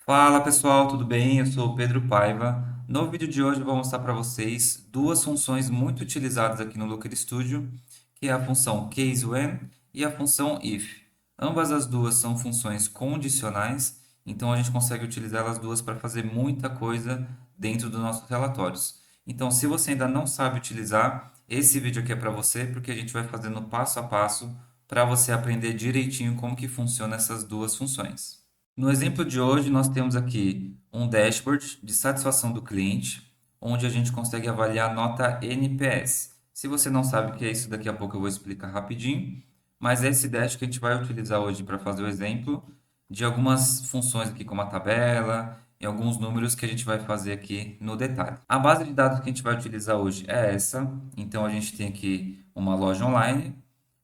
Fala pessoal, tudo bem? Eu sou o Pedro Paiva. No vídeo de hoje eu vou mostrar para vocês duas funções muito utilizadas aqui no Looker Studio, que é a função CaseWhen e a função If. Ambas as duas são funções condicionais, então a gente consegue utilizar elas duas para fazer muita coisa dentro dos nossos relatórios. Então, se você ainda não sabe utilizar, esse vídeo aqui é para você, porque a gente vai fazendo passo a passo para você aprender direitinho como que funciona essas duas funções. No exemplo de hoje, nós temos aqui um dashboard de satisfação do cliente, onde a gente consegue avaliar a nota NPS. Se você não sabe o que é isso, daqui a pouco eu vou explicar rapidinho, mas é esse dash que a gente vai utilizar hoje para fazer o exemplo de algumas funções aqui, como a tabela e alguns números que a gente vai fazer aqui no detalhe. A base de dados que a gente vai utilizar hoje é essa, então a gente tem aqui uma loja online,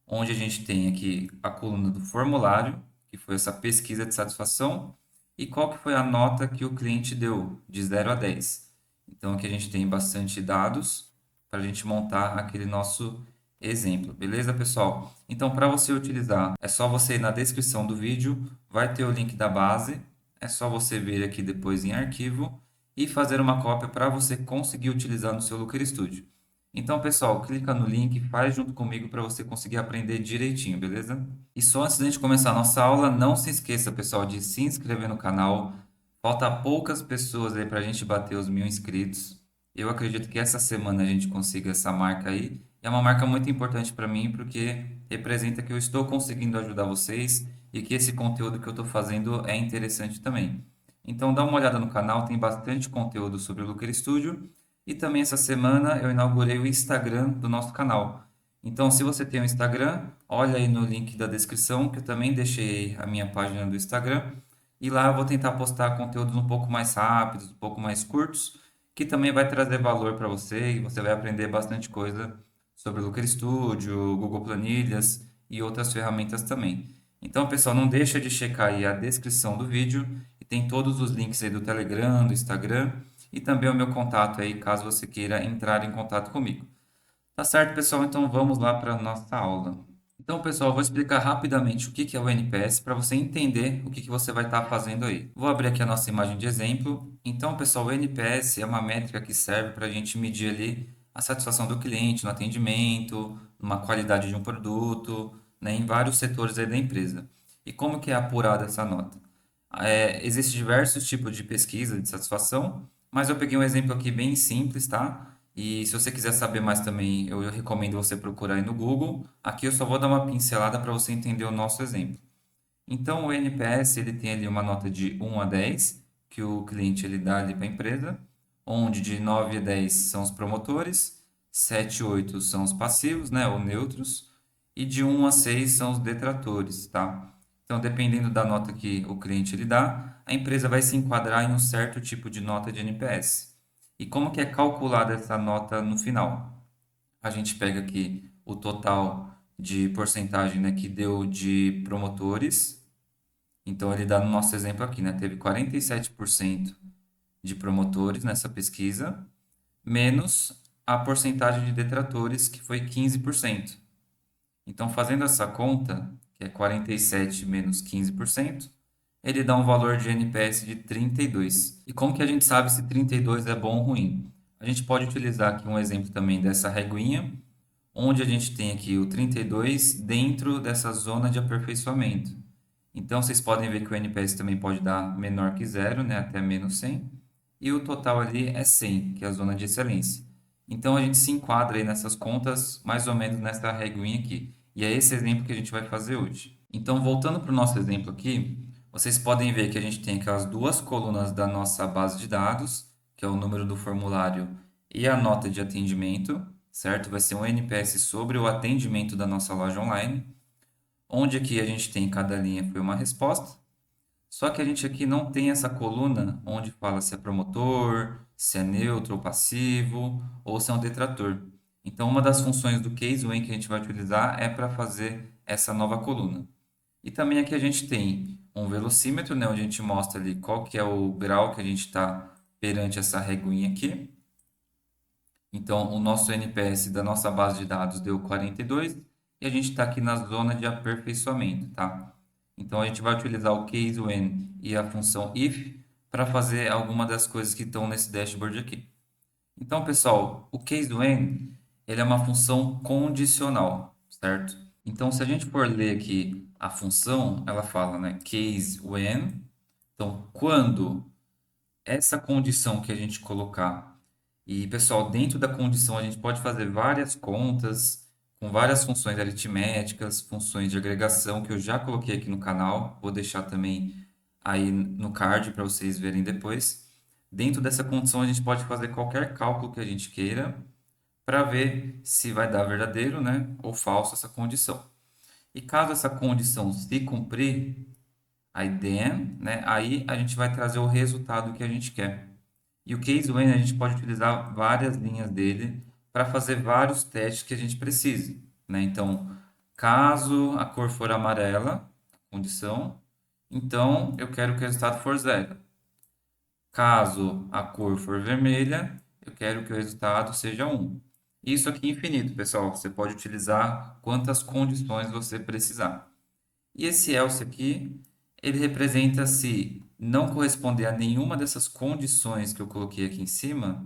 onde a gente tem aqui a coluna do formulário, que foi essa pesquisa de satisfação, e qual que foi a nota que o cliente deu, de 0 a 10. Então aqui a gente tem bastante dados para a gente montar aquele nosso exemplo, beleza, pessoal? Então, para você utilizar, é só você ir na descrição do vídeo, vai ter o link da base, é só você vir aqui depois em arquivo e fazer uma cópia para você conseguir utilizar no seu Looker Studio. Então, pessoal, clica no link, faz junto comigo para você conseguir aprender direitinho, beleza? E só antes da gente começar a nossa aula, não se esqueça, pessoal, de se inscrever no canal. Falta poucas pessoas aí para a gente bater os 1.000 inscritos. Eu acredito que essa semana a gente consiga essa marca aí. É uma marca muito importante para mim porque representa que eu estou conseguindo ajudar vocês e que esse conteúdo que eu estou fazendo é interessante também. Então, dá uma olhada no canal, tem bastante conteúdo sobre o Looker Studio. E também essa semana eu inaugurei o Instagram do nosso canal. Então, se você tem um Instagram, olha aí no link da descrição, que eu também deixei a minha página do Instagram. E lá eu vou tentar postar conteúdos um pouco mais rápidos, um pouco mais curtos, que também vai trazer valor para você e você vai aprender bastante coisa sobre o Looker Studio, Google Planilhas e outras ferramentas também. Então, pessoal, não deixa de checar aí a descrição do vídeo e tem todos os links aí do Telegram, do Instagram e também o meu contato aí, caso você queira entrar em contato comigo. Tá certo, pessoal? Então vamos lá para a nossa aula. Então, pessoal, eu vou explicar rapidamente o que que é o NPS para você entender o que que você vai estar fazendo aí. Vou abrir aqui a nossa imagem de exemplo. Então, pessoal, o NPS é uma métrica que serve para a gente medir ali a satisfação do cliente no atendimento, numa qualidade de um produto, né, em vários setores aí da empresa. E como que é apurada essa nota? Existem diversos tipos de pesquisa de satisfação, mas eu peguei um exemplo aqui bem simples, tá? E se você quiser saber mais também, eu recomendo você procurar aí no Google. Aqui eu só vou dar uma pincelada para você entender o nosso exemplo. Então, o NPS ele tem ali uma nota de 1 a 10 que o cliente ele dá ali para a empresa, onde de 9 a 10 são os promotores, 7 e 8 são os passivos, né, ou neutros, e de 1 a 6 são os detratores, tá? Então, dependendo da nota que o cliente ele dá, a empresa vai se enquadrar em um certo tipo de nota de NPS. E como que é calculada essa nota no final? A gente pega aqui o total de porcentagem, né, que deu de promotores. Então, ele dá no nosso exemplo aqui, né? Teve 47% de promotores nessa pesquisa, menos a porcentagem de detratores, que foi 15%. Então, fazendo essa conta, que é 47 menos 15%, ele dá um valor de NPS de 32. E como que a gente sabe se 32 é bom ou ruim? A gente pode utilizar aqui um exemplo também dessa reguinha, onde a gente tem aqui o 32 dentro dessa zona de aperfeiçoamento. Então, vocês podem ver que o NPS também pode dar menor que zero, né, até menos 100, e o total ali é 100, que é a zona de excelência. Então, a gente se enquadra aí nessas contas, mais ou menos nessa reguinha aqui. E é esse exemplo que a gente vai fazer hoje. Então, voltando para o nosso exemplo aqui, vocês podem ver que a gente tem aquelas duas colunas da nossa base de dados, que é o número do formulário e a nota de atendimento, certo? Vai ser um NPS sobre o atendimento da nossa loja online, onde aqui a gente tem cada linha foi uma resposta, só que a gente aqui não tem essa coluna onde fala se é promotor, se é neutro ou passivo, ou se é um detrator. Então, uma das funções do case when que a gente vai utilizar é para fazer essa nova coluna. E também aqui a gente tem um velocímetro, né, onde a gente mostra ali qual que é o grau que a gente está perante essa reguinha aqui. Então, o nosso NPS da nossa base de dados deu 42 e a gente está aqui na zona de aperfeiçoamento, tá? Então, a gente vai utilizar o case when e a função if para fazer alguma das coisas que estão nesse dashboard aqui. Então, pessoal, o case when, ele é uma função condicional, certo? Então, se a gente for ler aqui a função, ela fala, né, case when. Então, quando essa condição que a gente colocar, e pessoal, dentro da condição a gente pode fazer várias contas com várias funções aritméticas, funções de agregação que eu já coloquei aqui no canal, vou deixar também aí no card para vocês verem depois. Dentro dessa condição a gente pode fazer qualquer cálculo que a gente queira para ver se vai dar verdadeiro, né, ou falso essa condição. E caso essa condição se cumprir, aí then, né, aí a gente vai trazer o resultado que a gente quer. E o case when a gente pode utilizar várias linhas dele para fazer vários testes que a gente precise, né? Então, caso a cor for amarela, condição, então eu quero que o resultado for zero. Caso a cor for vermelha, eu quero que o resultado seja 1. Isso aqui é infinito, pessoal. Você pode utilizar quantas condições você precisar. E esse else aqui, ele representa se não corresponder a nenhuma dessas condições que eu coloquei aqui em cima,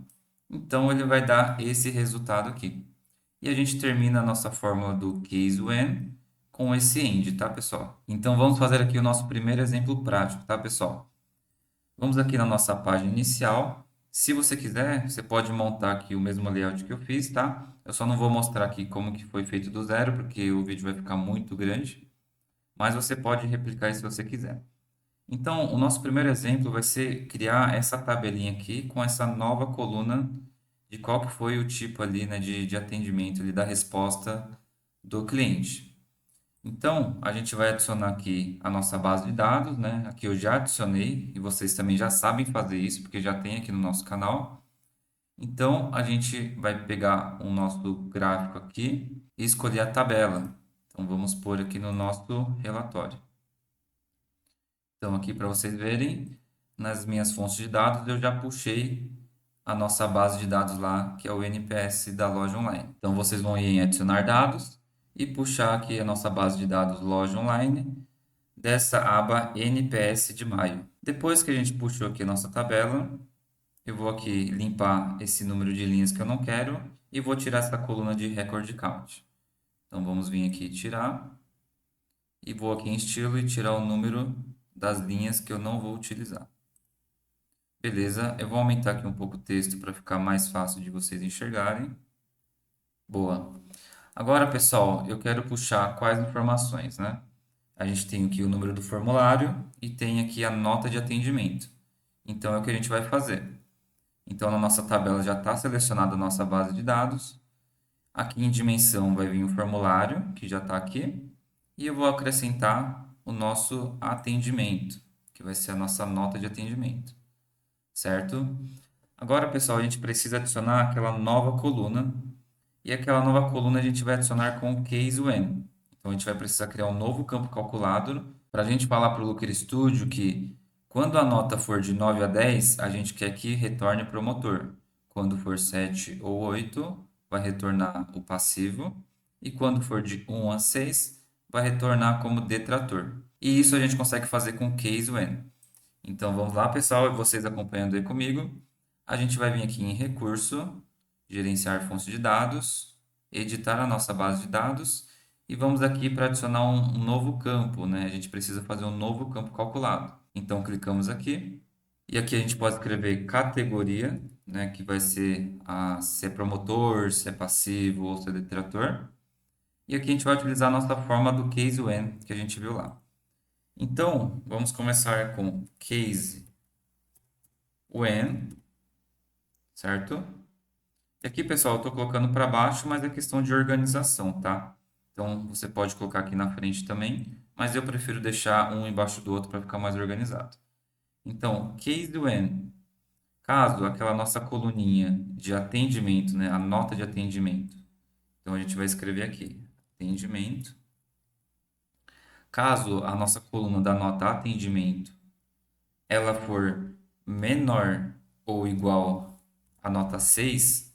então ele vai dar esse resultado aqui. E a gente termina a nossa fórmula do case when com esse end, tá, pessoal? Então vamos fazer aqui o nosso primeiro exemplo prático, tá, pessoal? Vamos aqui na nossa página inicial. Se você quiser, você pode montar aqui o mesmo layout que eu fiz, tá? Eu só não vou mostrar aqui como que foi feito do zero, porque o vídeo vai ficar muito grande, mas você pode replicar isso se você quiser. Então, o nosso primeiro exemplo vai ser criar essa tabelinha aqui com essa nova coluna de qual que foi o tipo ali, né, de atendimento ali da resposta do cliente. Então, a gente vai adicionar aqui a nossa base de dados, né? Aqui eu já adicionei e vocês também já sabem fazer isso, porque já tem aqui no nosso canal. Então, a gente vai pegar o nosso gráfico aqui e escolher a tabela. Então, vamos pôr aqui no nosso relatório. Então, aqui para vocês verem, nas minhas fontes de dados, eu já puxei a nossa base de dados lá, que é o NPS da loja online. Então, vocês vão ir em adicionar dados e puxar aqui a nossa base de dados loja online dessa aba NPS de maio. Depois que a gente puxou aqui a nossa tabela, eu vou aqui limpar esse número de linhas que eu não quero e vou tirar essa coluna de record count. Então, vamos vir aqui tirar e vou aqui em estilo e tirar o número das linhas que eu não vou utilizar. Beleza, eu vou aumentar aqui um pouco o texto para ficar mais fácil de vocês enxergarem. Boa. Agora, pessoal, eu quero puxar quais informações, né? A gente tem aqui o número do formulário e tem aqui a nota de atendimento. Então, é o que a gente vai fazer. Então, na nossa tabela já está selecionada a nossa base de dados. Aqui em dimensão vai vir o formulário, que já está aqui. E eu vou acrescentar o nosso atendimento, que vai ser a nossa nota de atendimento, certo? Agora, pessoal, a gente precisa adicionar aquela nova coluna. E aquela nova coluna a gente vai adicionar com o case when. Então, a gente vai precisar criar um novo campo calculado para a gente falar para o Looker Studio que quando a nota for de 9 a 10, a gente quer que retorne promotor. Quando for 7 ou 8, vai retornar o passivo. E quando for de 1 a 6, vai retornar como detrator. E isso a gente consegue fazer com case when. Então vamos lá, pessoal, e vocês acompanhando aí comigo. A gente vai vir aqui em recurso, gerenciar fontes de dados, editar a nossa base de dados e vamos aqui para adicionar um novo campo, né? A gente precisa fazer um novo campo calculado. Então clicamos aqui e aqui a gente pode escrever categoria, né? Que vai ser se é promotor, se é passivo ou se é detrator. E aqui a gente vai utilizar a nossa forma do case when que a gente viu lá. Então, vamos começar com case when, certo? E aqui, pessoal, eu estou colocando para baixo, mas é questão de organização, tá? Então, você pode colocar aqui na frente também, mas eu prefiro deixar um embaixo do outro para ficar mais organizado. Então, case when, caso aquela nossa coluninha de atendimento, né, a nota de atendimento. Então, a gente vai escrever aqui, atendimento. Caso a nossa coluna da nota atendimento ela for menor ou igual à nota 6,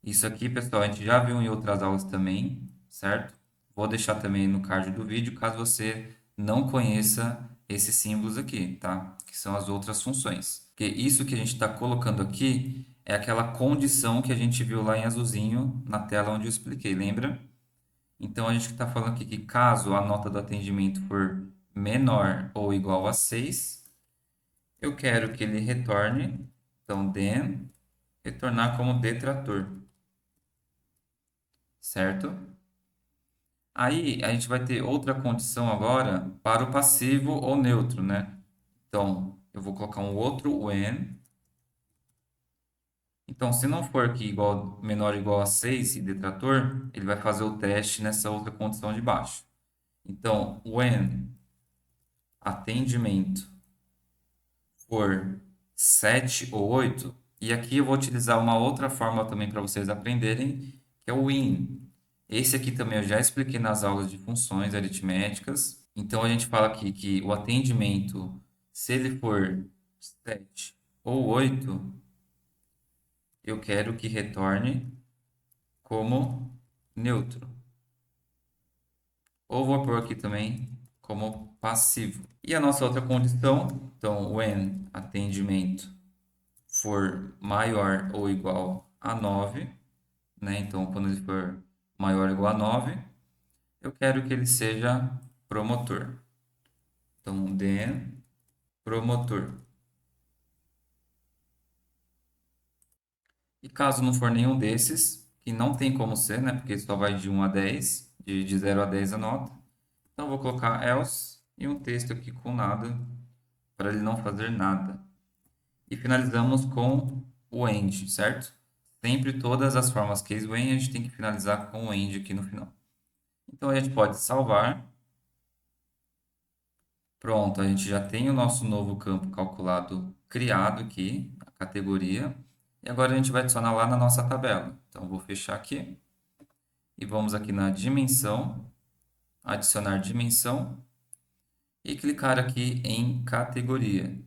isso aqui, pessoal, a gente já viu em outras aulas também, certo? Vou deixar também no card do vídeo, caso você não conheça esses símbolos aqui, tá? Que são as outras funções. Porque isso que a gente está colocando aqui é aquela condição que a gente viu lá em azulzinho na tela onde eu expliquei, lembra? Então a gente está falando aqui que caso a nota do atendimento for menor ou igual a 6, eu quero que ele retorne, então then, retornar como detrator, certo? Aí a gente vai ter outra condição agora para o passivo ou neutro, né? Então eu vou colocar um outro when. Então, se não for aqui igual, menor ou igual a 6 e detrator, ele vai fazer o teste nessa outra condição de baixo. Então, when atendimento for 7 ou 8, e aqui eu vou utilizar uma outra forma também para vocês aprenderem, que é o in. Esse aqui também eu já expliquei nas aulas de funções aritméticas. Então a gente fala aqui que o atendimento, se ele for 7 ou 8, eu quero que retorne como neutro. Ou vou pôr aqui também como passivo. E a nossa outra condição, então, when atendimento for maior ou igual a 9, né? Então, quando ele for maior ou igual a 9, eu quero que ele seja promotor. Então, then promotor. E caso não for nenhum desses, que não tem como ser, né? Porque só vai de 1 a 10, de 0 a 10 a nota. Então, eu vou colocar else e um texto aqui com nada, para ele não fazer nada. E finalizamos com o end, certo? Sempre todas as formas case when a gente tem que finalizar com o end aqui no final. Então a gente pode salvar. Pronto, a gente já tem o nosso novo campo calculado criado aqui, a categoria. E agora a gente vai adicionar lá na nossa tabela. Então vou fechar aqui e vamos aqui na dimensão, adicionar dimensão e clicar aqui em categoria.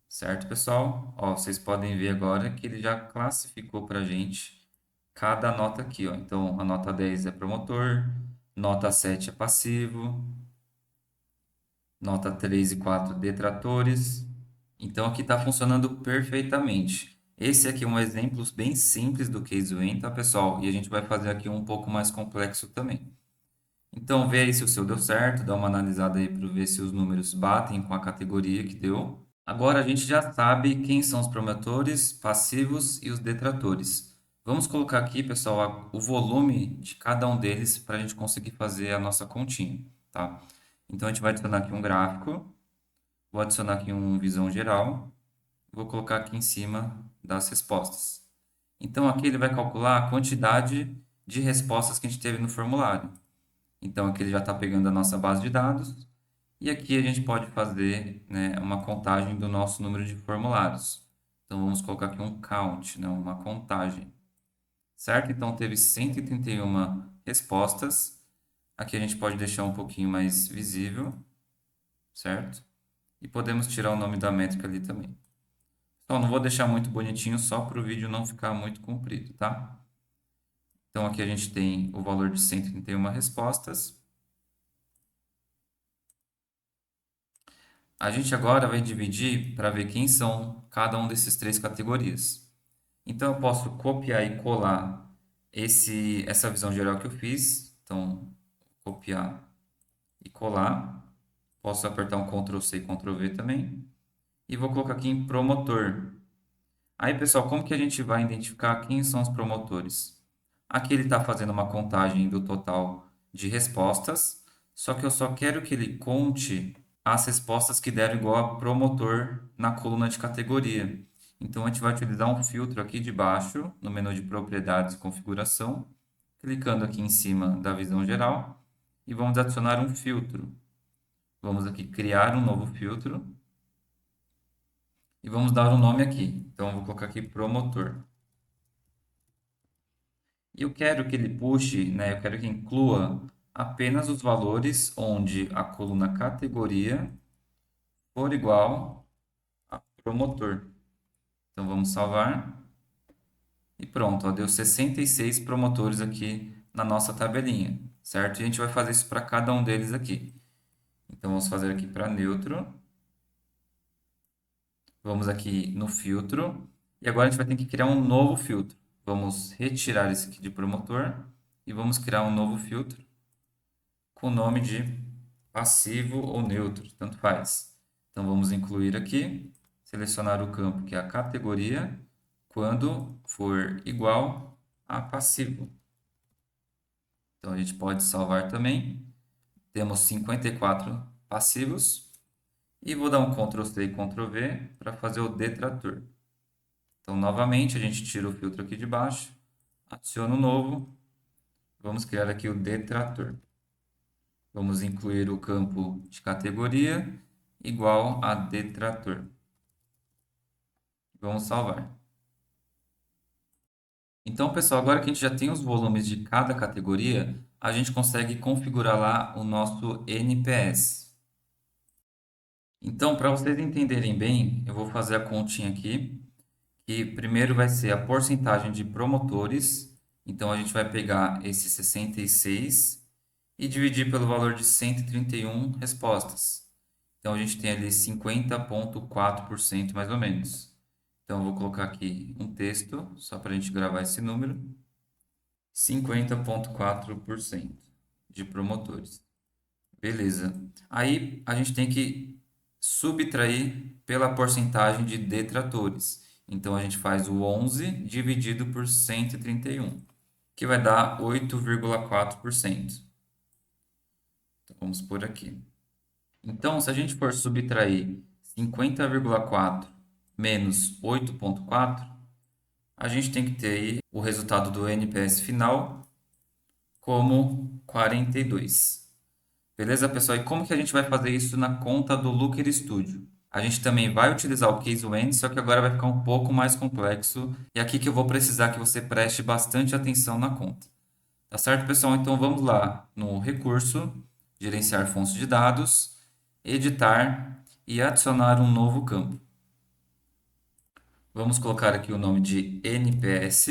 Certo, pessoal? Ó, vocês podem ver agora que ele já classificou para a gente cada nota aqui, ó. Então, a nota 10 é promotor, nota 7 é passivo, nota 3 e 4 detratores. Então, aqui está funcionando perfeitamente. Esse aqui é um exemplo bem simples do case when, tá, pessoal? E a gente vai fazer aqui um pouco mais complexo também. Então, vê aí se o seu deu certo, dá uma analisada aí para ver se os números batem com a categoria que deu. Agora a gente já sabe quem são os promotores, passivos e os detratores. Vamos colocar aqui, pessoal, o volume de cada um deles para a gente conseguir fazer a nossa continha, tá? Então a gente vai adicionar aqui um gráfico, vou adicionar aqui um visão geral, vou colocar aqui em cima das respostas. Então aqui ele vai calcular a quantidade de respostas que a gente teve no formulário. Então aqui ele já está pegando a nossa base de dados e aqui a gente pode fazer, né, uma contagem do nosso número de formulários. Então vamos colocar aqui um count, né, uma contagem. Certo? Então teve 131 respostas. Aqui a gente pode deixar um pouquinho mais visível, certo? E podemos tirar o nome da métrica ali também. Então não vou deixar muito bonitinho só para o vídeo não ficar muito comprido, tá? Então aqui a gente tem o valor de 131 respostas. A gente agora vai dividir para ver quem são cada um desses três categorias. Então eu posso copiar e colar essa visão geral que eu fiz. Então, copiar e colar. Posso apertar um Ctrl C e Ctrl V também. E vou colocar aqui em promotor. Aí, pessoal, como que a gente vai identificar quem são os promotores? Aqui ele está fazendo uma contagem do total de respostas, só que eu só quero que ele conte as respostas que deram igual a promotor na coluna de categoria. Então, a gente vai utilizar um filtro aqui de baixo, no menu de propriedades e configuração, clicando aqui em cima da visão geral, e vamos adicionar um filtro. Vamos aqui criar um novo filtro, e vamos dar um nome aqui. Então, eu vou colocar aqui promotor. E eu quero que ele puxe, né, eu quero que inclua apenas os valores onde a coluna categoria for igual a promotor. Então vamos salvar. E pronto, ó, deu 66 promotores aqui na nossa tabelinha, certo? E a gente vai fazer isso para cada um deles aqui. Então, vamos fazer aqui para neutro. Vamos aqui no filtro. E agora a gente vai ter que criar um novo filtro. Vamos retirar esse aqui de promotor e vamos criar um novo filtro com o nome de passivo ou neutro, tanto faz. Então vamos incluir aqui, selecionar o campo que é a categoria, quando for igual a passivo. Então a gente pode salvar também. Temos 54 passivos. E vou dar um Ctrl+C e Ctrl+V para fazer o detrator. Então, novamente, a gente tira o filtro aqui de baixo, adiciona um novo, vamos criar aqui o detrator. Vamos incluir o campo de categoria igual a detrator. Vamos salvar. Então, pessoal, agora que a gente já tem os volumes de cada categoria, a gente consegue configurar lá o nosso NPS. Então, para vocês entenderem bem, eu vou fazer a continha aqui. E primeiro vai ser a porcentagem de promotores. Então, a gente vai pegar esse 66 e dividir pelo valor de 131 respostas. Então, a gente tem ali 50,4% mais ou menos. Então, eu vou colocar aqui um texto, só para a gente gravar esse número. 50,4% de promotores. Beleza. Aí, a gente tem que subtrair pela porcentagem de detratores. Então, a gente faz o 11 dividido por 131, que vai dar 8,4%. Então, vamos por aqui. Então, se a gente for subtrair 50,4 menos 8,4, a gente tem que ter aí o resultado do NPS final como 42. Beleza, pessoal? E como que a gente vai fazer isso na conta do Looker Studio? A gente também vai utilizar o Case When, só que agora vai ficar um pouco mais complexo. E aqui que eu vou precisar que você preste bastante atenção na conta. Tá certo, pessoal? Então vamos lá no recurso, gerenciar fontes de dados, editar e adicionar um novo campo. Vamos colocar aqui o nome de NPS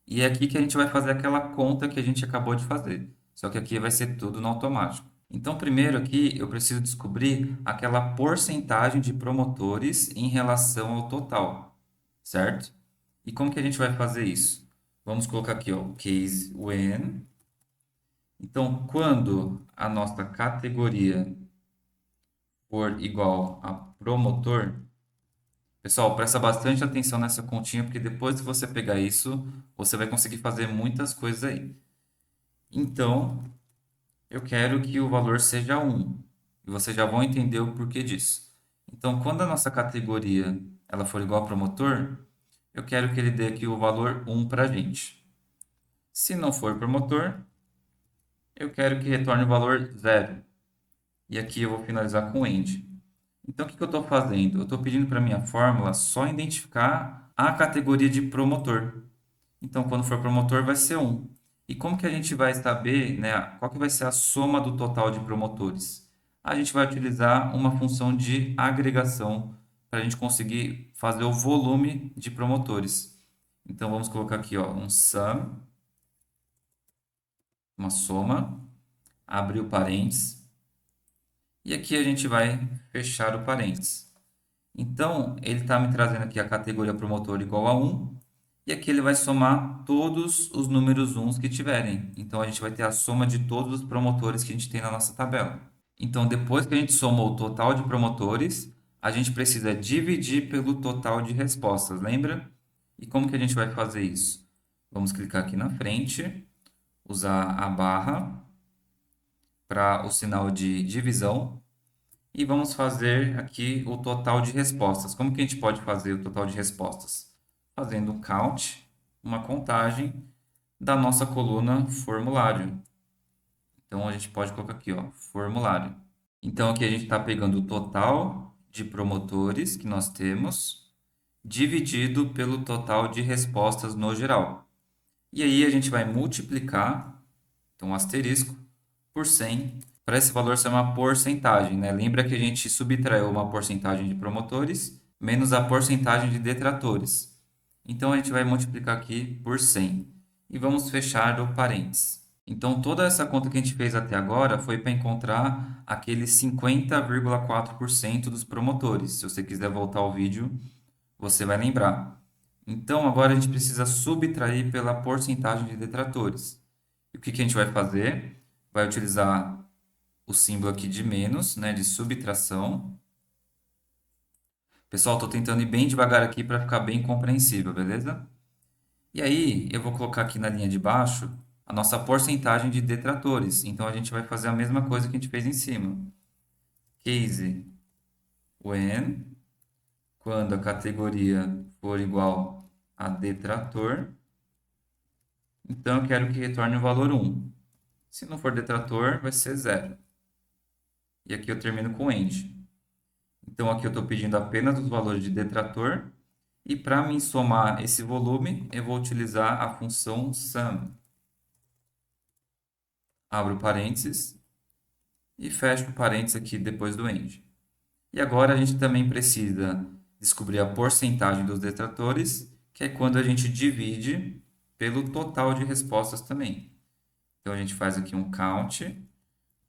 e é aqui que a gente vai fazer aquela conta que a gente acabou de fazer. Só que aqui vai ser tudo no automático. Então, primeiro aqui eu preciso descobrir aquela porcentagem de promotores em relação ao total, certo? E como que a gente vai fazer isso? Vamos colocar aqui, ó, case when. Então, quando a nossa categoria for igual a promotor, pessoal, presta bastante atenção nessa continha, porque depois que você pegar isso, você vai conseguir fazer muitas coisas aí. Então, eu quero que o valor seja 1. E vocês já vão entender o porquê disso. Então, quando a nossa categoria ela for igual a promotor, eu quero que ele dê aqui o valor 1 para a gente. Se não for promotor, eu quero que retorne o valor 0. E aqui eu vou finalizar com end. Então, o que eu estou fazendo? Eu estou pedindo para a minha fórmula só identificar a categoria de promotor. Então, quando for promotor, vai ser 1. E como que a gente vai saber, né, qual que vai ser a soma do total de promotores? A gente vai utilizar uma função de agregação para a gente conseguir fazer o volume de promotores. Então, vamos colocar aqui, ó, um sum, uma soma, abrir o parênteses, e aqui a gente vai fechar o parênteses. Então, ele está me trazendo aqui a categoria promotor igual a 1, e aqui ele vai somar todos os números 1 que tiverem. Então, a gente vai ter a soma de todos os promotores que a gente tem na nossa tabela. Então, depois que a gente soma o total de promotores, a gente precisa dividir pelo total de respostas, lembra? E como que a gente vai fazer isso? Vamos clicar aqui na frente, usar a barra para o sinal de divisão e vamos fazer aqui o total de respostas. Como que a gente pode fazer o total de respostas? Fazendo um count, uma contagem da nossa coluna formulário. Então, a gente pode colocar aqui, ó, formulário. Então, aqui a gente está pegando o total de promotores que nós temos, dividido pelo total de respostas no geral. E aí, a gente vai multiplicar, então, um asterisco, por 100, para esse valor ser uma porcentagem, né? Lembra que a gente subtraiu uma porcentagem de promotores menos a porcentagem de detratores. Então, a gente vai multiplicar aqui por 100 e vamos fechar o parênteses. Então, toda essa conta que a gente fez até agora foi para encontrar aqueles 50,4% dos promotores. Se você quiser voltar ao vídeo, você vai lembrar. Então, agora a gente precisa subtrair pela porcentagem de detratores. E o que que a gente vai fazer? Vai utilizar o símbolo aqui de menos, né, de subtração. Pessoal, estou tentando ir bem devagar aqui para ficar bem compreensível, beleza? E aí, eu vou colocar aqui na linha de baixo a nossa porcentagem de detratores. Então, a gente vai fazer a mesma coisa que a gente fez em cima. Case when, quando a categoria for igual a detrator, então eu quero que retorne o valor 1. Se não for detrator, vai ser 0. E aqui eu termino com end. Então, aqui eu estou pedindo apenas os valores de detrator. E para me somar esse volume, eu vou utilizar a função sum. Abro parênteses e fecho parênteses aqui depois do end. E agora a gente também precisa descobrir a porcentagem dos detratores, que é quando a gente divide pelo total de respostas também. Então a gente faz aqui um count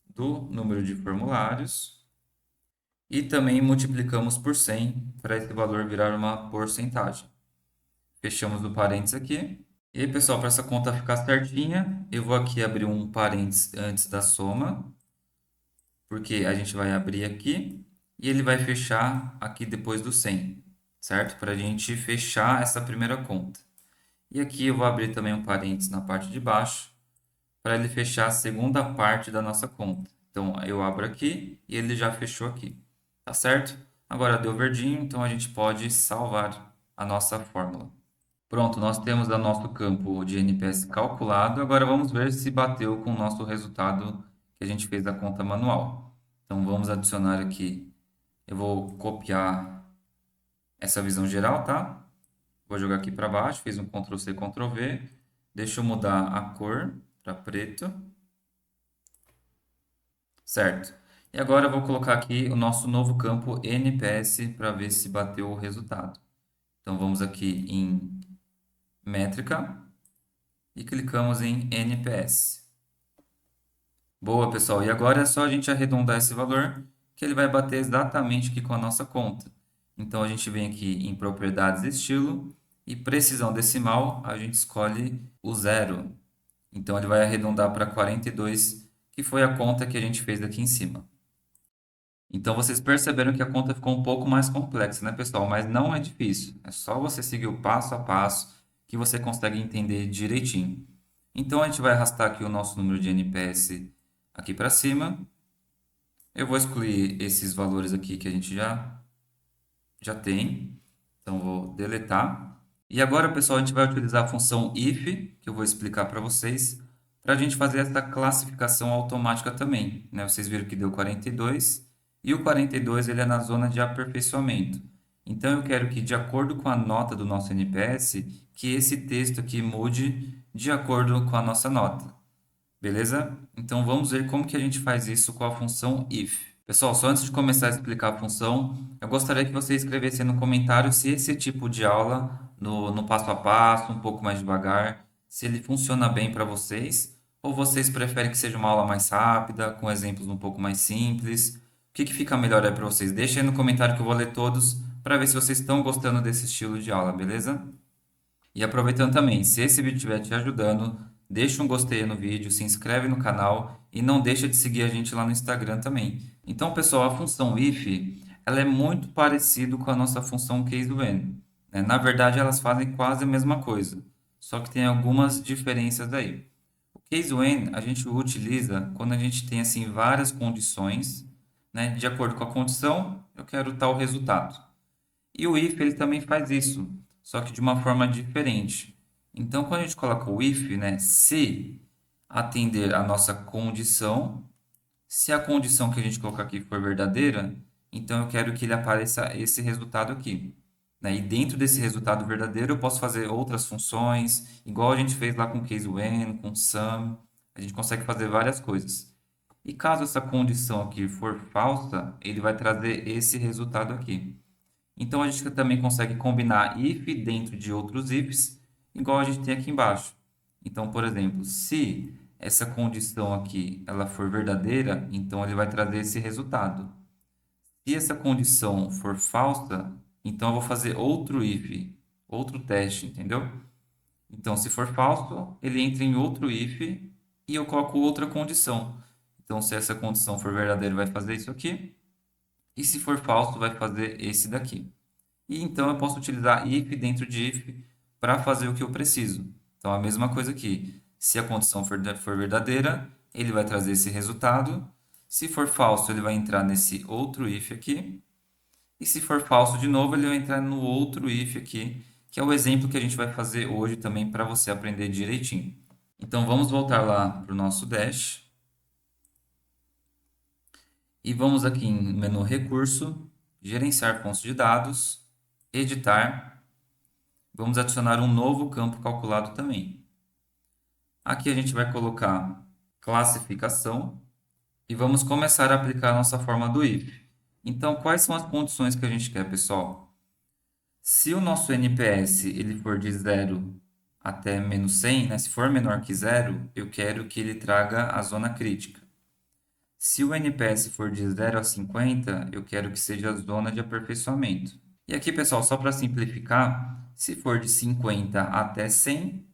do número de formulários e também multiplicamos por 100 para esse valor virar uma porcentagem. Fechamos o parênteses aqui. E aí, pessoal, para essa conta ficar certinha, eu vou aqui abrir um parênteses antes da soma, porque a gente vai abrir aqui e ele vai fechar aqui depois do 100, certo? Para a gente fechar essa primeira conta. E aqui eu vou abrir também um parênteses na parte de baixo, para ele fechar a segunda parte da nossa conta. Então, eu abro aqui e ele já fechou aqui, tá certo? Agora deu verdinho, então a gente pode salvar a nossa fórmula. Pronto, nós temos o nosso campo de NPS calculado. Agora vamos ver se bateu com o nosso resultado que a gente fez da conta manual. Então vamos adicionar aqui. Eu vou copiar essa visão geral, tá? Vou jogar aqui para baixo, fiz um Ctrl C, Ctrl V. Deixa eu mudar a cor para preto. Certo. E agora eu vou colocar aqui o nosso novo campo NPS para ver se bateu o resultado. Então vamos aqui em métrica e clicamos em NPS. Boa, pessoal. E agora é só a gente arredondar esse valor, que ele vai bater exatamente aqui com a nossa conta. Então, a gente vem aqui em propriedades estilo e precisão decimal, a gente escolhe o zero. Então, ele vai arredondar para 42, que foi a conta que a gente fez aqui em cima. Então, vocês perceberam que a conta ficou um pouco mais complexa, né, pessoal? Mas não é difícil. É só você seguir o passo a passo que você consegue entender direitinho. Então, a gente vai arrastar aqui o nosso número de NPS aqui para cima. Eu vou excluir esses valores aqui que a gente já tem. Então, vou deletar. E agora, pessoal, a gente vai utilizar a função if, que eu vou explicar para vocês, para a gente fazer essa classificação automática também, né? Vocês viram que deu 42 e o 42 ele é na zona de aperfeiçoamento. Então, eu quero que, de acordo com a nota do nosso NPS, que esse texto aqui mude de acordo com a nossa nota. Beleza? Então vamos ver como que a gente faz isso com a função if. Pessoal, só antes de começar a explicar a função, eu gostaria que você escrevesse no comentário se esse tipo de aula, no passo a passo, um pouco mais devagar, se ele funciona bem para vocês, ou vocês preferem que seja uma aula mais rápida, com exemplos um pouco mais simples. O que que fica melhor aí para vocês? Deixa aí no comentário que eu vou ler todos para ver se vocês estão gostando desse estilo de aula, beleza? E aproveitando também, se esse vídeo estiver te ajudando, deixa um gostei no vídeo, se inscreve no canal e não deixa de seguir a gente lá no Instagram também. Então, pessoal, a função if, ela é muito parecida com a nossa função case-when, né? Na verdade, elas fazem quase a mesma coisa, só que tem algumas diferenças aí. O case-when a gente utiliza quando a gente tem assim várias condições, né? De acordo com a condição, eu quero tal resultado. E o if ele também faz isso, só que de uma forma diferente. Então, quando a gente coloca o if, né, se atender a nossa condição, se a condição que a gente colocar aqui for verdadeira, então eu quero que ele apareça esse resultado aqui, né? E dentro desse resultado verdadeiro, eu posso fazer outras funções, igual a gente fez lá com case when, com sum, a gente consegue fazer várias coisas. E caso essa condição aqui for falsa, ele vai trazer esse resultado aqui. Então a gente também consegue combinar if dentro de outros ifs, igual a gente tem aqui embaixo. Então, por exemplo, se essa condição aqui ela for verdadeira, então ele vai trazer esse resultado. Se essa condição for falsa, então eu vou fazer outro if, outro teste, entendeu? Então, se for falso, ele entra em outro if e eu coloco outra condição. Então, se essa condição for verdadeira, vai fazer isso aqui. E se for falso, vai fazer esse daqui. E então eu posso utilizar if dentro de if para fazer o que eu preciso. Então, a mesma coisa aqui. Se a condição for verdadeira, ele vai trazer esse resultado. Se for falso, ele vai entrar nesse outro if aqui. E se for falso de novo, ele vai entrar no outro if aqui, que é o exemplo que a gente vai fazer hoje também para você aprender direitinho. Então vamos voltar lá para o nosso Dash e vamos aqui em menu Recurso, Gerenciar fontes de dados, Editar. Vamos adicionar um novo campo calculado também. Aqui a gente vai colocar classificação e vamos começar a aplicar a nossa forma do if. Então, quais são as condições que a gente quer, pessoal? Se o nosso NPS ele for de 0 até menos 100, né? Se for menor que 0, eu quero que ele traga a zona crítica. Se o NPS for de 0 a 50, eu quero que seja a zona de aperfeiçoamento. E aqui, pessoal, só para simplificar, se for de 50 até 100,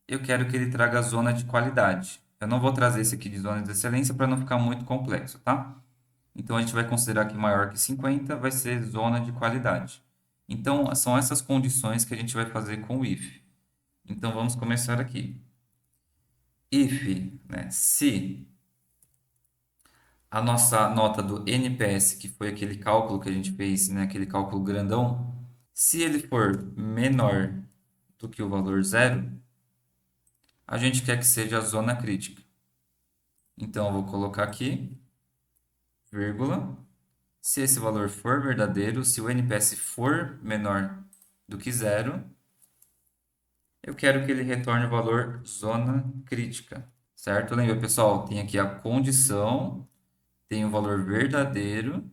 eu quero que ele traga a zona de qualidade. Eu não vou trazer esse aqui de zona de excelência para não ficar muito complexo, tá? Então, a gente vai considerar que maior que 50 vai ser zona de qualidade. Então, são essas condições que a gente vai fazer com o if. Então, vamos começar aqui. If, né, se a nossa nota do NPS, que foi aquele cálculo que a gente fez, né, aquele cálculo grandão, se ele for menor do que o valor zero, a gente quer que seja a zona crítica. Então, eu vou colocar aqui, vírgula. Se esse valor for verdadeiro, se o NPS for menor do que zero, eu quero que ele retorne o valor zona crítica, certo? Lembra, pessoal? Tem aqui a condição, tem o valor verdadeiro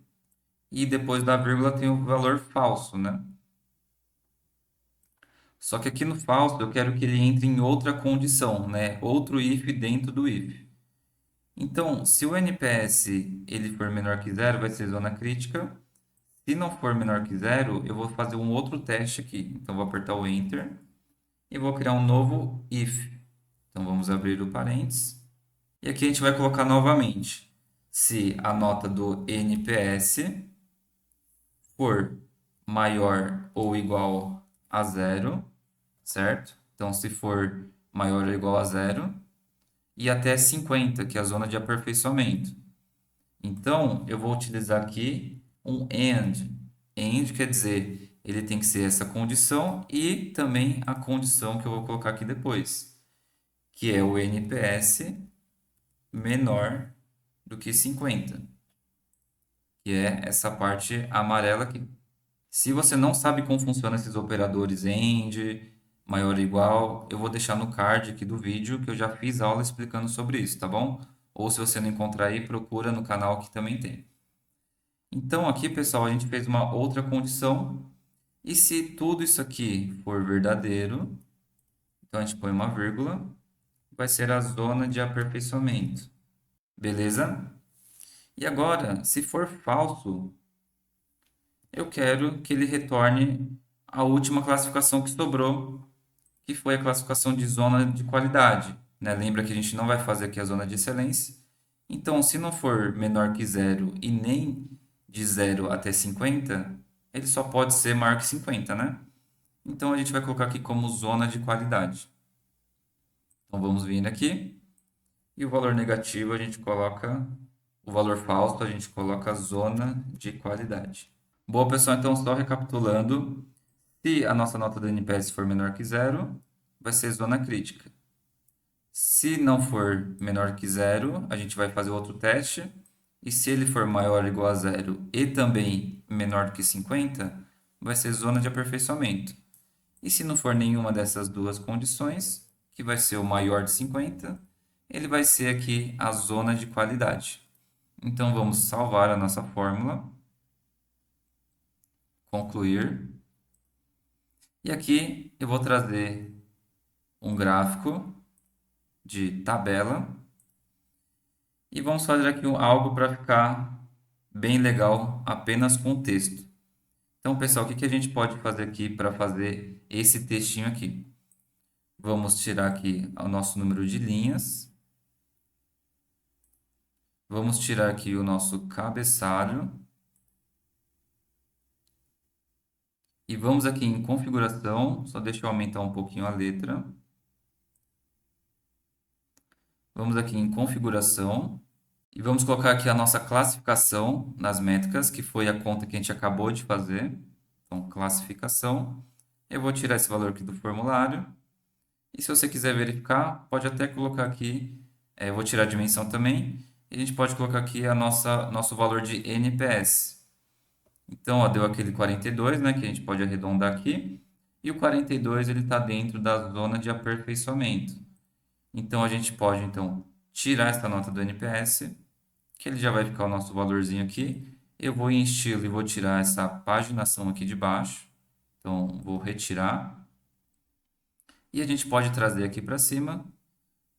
e depois da vírgula tem o valor falso, né? Só que aqui no falso eu quero que ele entre em outra condição, né? Outro if dentro do if. Então, se o NPS ele for menor que zero, vai ser zona crítica. Se não for menor que zero, eu vou fazer um outro teste aqui. Então, vou apertar o Enter e vou criar um novo if. Então, vamos abrir o parênteses. E aqui a gente vai colocar novamente. Se a nota do NPS for maior ou igual a zero, certo? Então, se for maior ou igual a zero, e até 50, que é a zona de aperfeiçoamento. Então, eu vou utilizar aqui um AND. AND quer dizer, ele tem que ser essa condição e também a condição que eu vou colocar aqui depois, que é o NPS menor do que 50, que é essa parte amarela aqui. Se você não sabe como funcionam esses operadores AND, maior ou igual, eu vou deixar no card aqui do vídeo que eu já fiz aula explicando sobre isso, tá bom? Ou se você não encontrar aí, procura no canal que também tem. Então aqui, pessoal, a gente fez uma outra condição. E se tudo isso aqui for verdadeiro, então a gente põe uma vírgula, vai ser a zona de aperfeiçoamento. Beleza? E agora, se for falso, eu quero que ele retorne a última classificação que sobrou, que foi a classificação de zona de qualidade, né? Lembra que a gente não vai fazer aqui a zona de excelência. Então, se não for menor que zero e nem de 0 até 50, ele só pode ser maior que 50, né? Então, a gente vai colocar aqui como zona de qualidade. Então, vamos vir aqui. E o valor negativo, a gente coloca... O valor falso, a gente coloca zona de qualidade. Boa, pessoal. Então, só recapitulando. Se a nossa nota do NPS for menor que zero, vai ser zona crítica. Se não for menor que zero, a gente vai fazer outro teste. E se ele for maior ou igual a zero e também menor do que 50, vai ser zona de aperfeiçoamento. E se não for nenhuma dessas duas condições, que vai ser o maior de 50, ele vai ser aqui a zona de qualidade. Então vamos salvar a nossa fórmula, concluir. E aqui eu vou trazer um gráfico de tabela E vamos fazer aqui algo para ficar bem legal apenas com texto. Então, pessoal, o que que a gente pode fazer aqui para fazer esse textinho aqui? Vamos tirar aqui o nosso número de linhas. Vamos tirar aqui o nosso cabeçalho. E vamos aqui em configuração, só deixa eu aumentar um pouquinho a letra. Vamos aqui em configuração e vamos colocar aqui a nossa classificação nas métricas, que foi a conta que a gente acabou de fazer. Então, classificação. Eu vou tirar esse valor aqui do formulário. E se você quiser verificar, pode até colocar aqui, eu vou tirar a dimensão também, e a gente pode colocar aqui nosso valor de NPS. Então, ó, deu aquele 42, né, que a gente pode arredondar aqui, e o 42 ele está dentro da zona de aperfeiçoamento. Então, a gente pode então tirar essa nota do NPS, que ele já vai ficar o nosso valorzinho aqui. Eu vou em estilo e vou tirar essa paginação aqui de baixo. Então, vou retirar. E a gente pode trazer aqui para cima.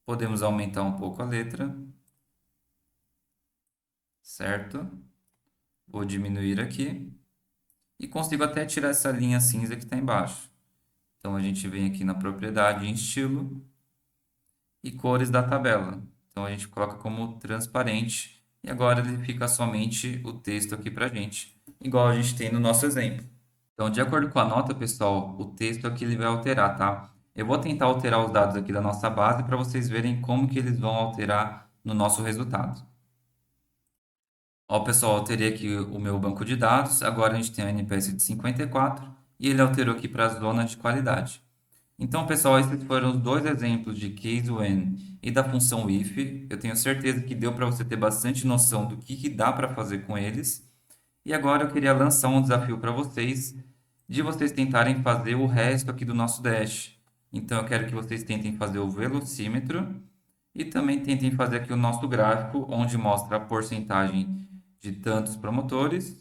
Podemos aumentar um pouco a letra, certo? Vou diminuir aqui. E consigo até tirar essa linha cinza que está embaixo. Então, a gente vem aqui na propriedade em estilo e cores da tabela. Então, a gente coloca como transparente. E agora ele fica somente o texto aqui para a gente, igual a gente tem no nosso exemplo. Então, de acordo com a nota, pessoal, o texto aqui ele vai alterar, tá? Eu vou tentar alterar os dados aqui da nossa base para vocês verem como que eles vão alterar no nosso resultado. Ó, pessoal, alterei aqui o meu banco de dados. Agora a gente tem o NPS de 54 e ele alterou aqui para a zona de qualidade. Então, pessoal, esses foram os dois exemplos de case when e da função if. Eu tenho certeza que deu para você ter bastante noção do que dá para fazer com eles. E agora eu queria lançar um desafio para vocês, de vocês tentarem fazer o resto aqui do nosso dash. Então eu quero que vocês tentem fazer o velocímetro e também tentem fazer aqui o nosso gráfico, onde mostra a porcentagem de tantos promotores,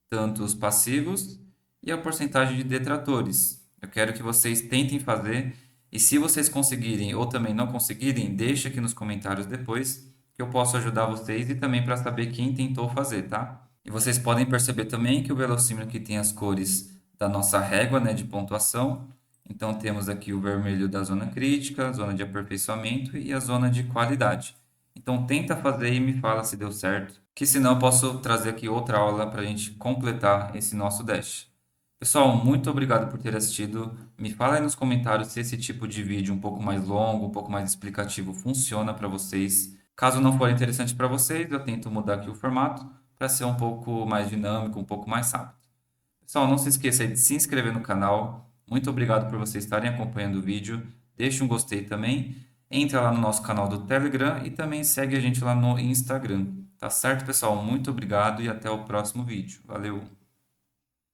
tantos passivos e a porcentagem de detratores. Eu quero que vocês tentem fazer e se vocês conseguirem ou também não conseguirem, deixe aqui nos comentários depois que eu posso ajudar vocês e também para saber quem tentou fazer, tá? E vocês podem perceber também que o velocímetro aqui tem as cores da nossa régua, né, de pontuação. Então temos aqui o vermelho da zona crítica, zona de aperfeiçoamento e a zona de qualidade. Então tenta fazer e me fala se deu certo, que senão eu posso trazer aqui outra aula para a gente completar esse nosso dash. Pessoal, muito obrigado por ter assistido. Me fala aí nos comentários se esse tipo de vídeo um pouco mais longo, um pouco mais explicativo funciona para vocês. Caso não for interessante para vocês, eu tento mudar aqui o formato para ser um pouco mais dinâmico, um pouco mais rápido. Pessoal, não se esqueça de se inscrever no canal. Muito obrigado por vocês estarem acompanhando o vídeo. Deixe um gostei também. Entra lá no nosso canal do Telegram e também segue a gente lá no Instagram. Tá certo, pessoal? Muito obrigado e até o próximo vídeo. Valeu!